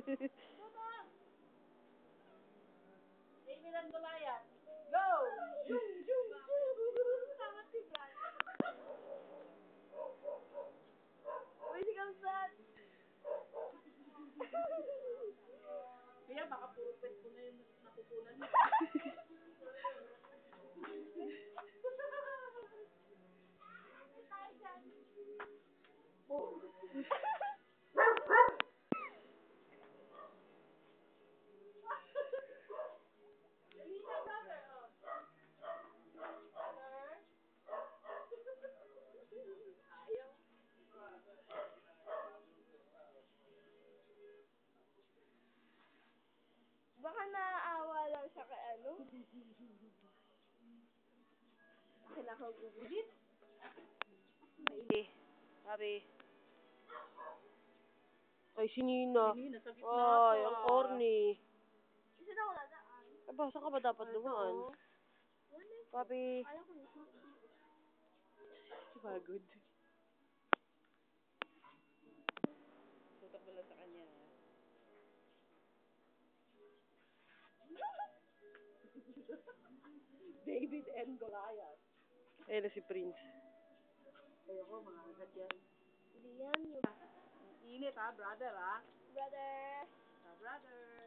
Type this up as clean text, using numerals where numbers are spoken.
David and Goliath. Go! Tama si Brad. Wait, comes that? Kaya baka puro pwesto na yung natutunan mo. Baka naaawa lang siya kay ano? Akin ako gugugit. Sabi. Ay, si Nina. Nina, sa gitna Ay, pa. ang corny. Isa na wala daan. Aba, saan ka ba dapat dumaan? Papi. Ayaw ko nito. Pagod. Tutok mo lang sa kanya. David and Goliath. Ayun na si Prince. Ayoko, mga agad yan. Hindi yan yung Init ha, brother ha? brother. Brother.